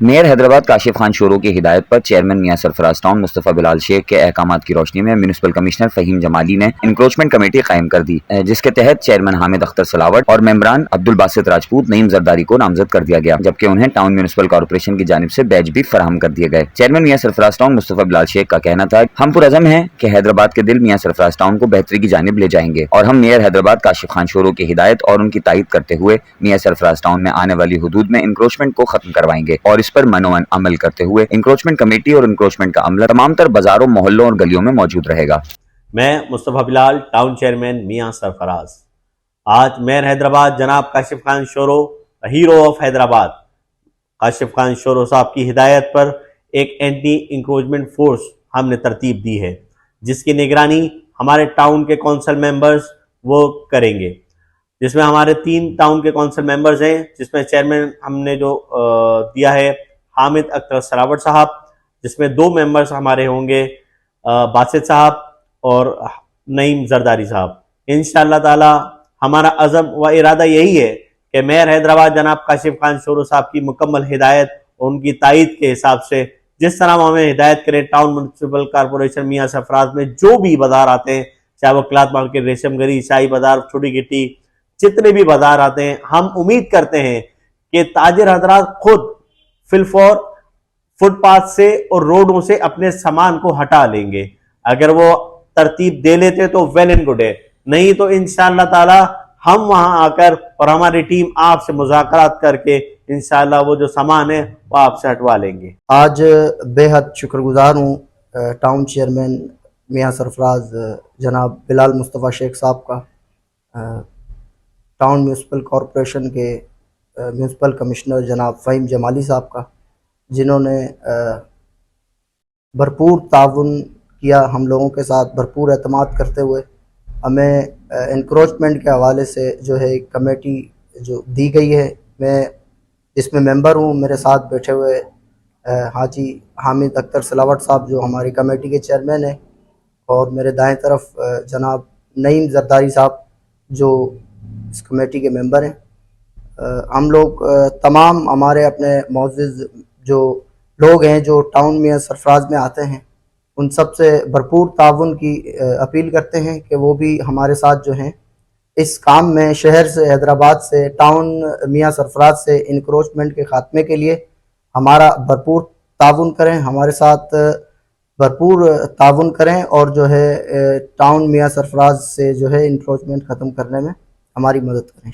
Mayor Hyderabad Kashif Khan sorrow की हिदायत पर चेयरमैन मियां सरफराज टाउन मुस्तफ़ा बिलाल शेख के अहकामात की रोशनी में म्यूनिसिपल कमिश्नर फहीम जमाली ने इंक्रोचमेंट कमेटी कायम कर दी, जिसके तहत चेयरमैन हामिद अख्तर सलावट और मेंबरान अब्दुल बासित राजपूत नईम जरदारी को नामजद कर दिया गया, जबकि उन्हें टाउन म्यूनिसिपल कॉर्पोरेशन की जानिब से बैज भी फराहम कर दिए गए। चेयरमैन मियां सरफराज टाउन मुस्तफ़ा बिलाल शेख का कहना था, हम पुरअज़म हैं कि हैदराबाद के दिल मियां सरफराज टाउन को बेहतरी की जानिब ले जाएंगे और हम मेयर हैदराबाद काशिफ खान शोरो की हिदायत और उनकी तायीद करते हुए मियां सरफराज टाउन में आने वाली हुदूद में इंक्रोचमेंट को खत्म करवाएंगे और इस पर मनोअन अमल करते हुए इंक्रोचमेंट कमेटी और इंक्रोचमेंट का अमला तमाम तर बाजारों, मोहल्लों और गलियों में मौजूद रहेगा। मैं मुस्तफ़ा बिलाल, टाउन चेयरमैन मियां सरफराज। आज मेयर हैदराबाद जनाब Kashif Khan sorrow, hero of Hyderabad, Kashif Khan sorrow साहब की हिदायत पर एक एंटी इंक्रोचमेंट फोर्स हमने तरतीब दी है, जिसकी निगरानी हमारे टाउन के कौंसल मेंबर्स वो करेंगे, जिसमें हमारे 3 टाउन के कौंसल मेंबर्स हैं, जिसमें चेयरमैन हमने जो दिया है हामिद अख्तर सलावट साहब, जिसमें 2 मेंबर्स हमारे होंगे बासित साहब और नईम जरदारी साहब। इंशाअल्लाह ताला हमारा अज़म व इरादा यही है कि मेयर हैदराबाद जनाब काशिफ खान शोरो साहब की मुकम्मल हिदायत और उनकी तायीद के हिसाब से जिस तरह हमें हिदायत करें, टाउन म्यूनिसिपल कॉर्पोरेशन मियां सरफराज में जो भी बाजार आते हैं, चाहे वो क्लाथ मार्केट, रेशम गरी, शाही बाजार, छोटी गिट्टी, जितने भी बाजार आते हैं, हम उम्मीद करते हैं कि ताजिर हजरात खुद फिलफौर फुटपाथ से और रोडों से अपने सामान को हटा लेंगे। अगर वो तरतीब दे लेते तो वेल एंड गुड है, नहीं तो इंशाअल्लाह ताला हम वहां आकर और हमारी टीम आपसे मुज़ाकरात करके इंशाअल्लाह वो जो सामान है वो आपसे हटवा लेंगे। आज बेहद शुक्रगुजार हूँ टाउन चेयरमैन मियां सरफराज जनाब बिलाल मुस्तफ़ा शेख साहब का, टाउन म्यूनिसिपल कॉरपोरेशन के म्यूनिसिपल कमिश्नर जनाब फहीम जमाली साहब का, जिन्होंने भरपूर ताउन किया, हम लोगों के साथ भरपूर एतमाद करते हुए हमें इंक्रोचमेंट के हवाले से जो है एक कमेटी जो दी गई है, मैं इसमें मेंबर हूँ। मेरे साथ बैठे हुए हाजी हामिद अख्तर सलावट साहब जो हमारी कमेटी के चेयरमैन हैं, और मेरे दाएं तरफ जनाब नईम जरदारी साहब जो इस कमेटी के मेंबर हैं। हम लोग तमाम हमारे अपने मौजूद जो लोग हैं जो टाउन में सरफराज में आते हैं, उन सब से भरपूर ताउन की अपील करते हैं कि वो भी हमारे साथ जो हैं इस काम में शहर से, हैदराबाद से, टाउन मियां सरफराज से इंक्रोचमेंट के ख़ात्मे के लिए हमारा भरपूर ताउन करें, हमारे साथ भरपूर ताउन करें और जो है टाउन मियां सरफराज से जो है इंक्रोचमेंट ख़त्म करने में हमारी मदद करें।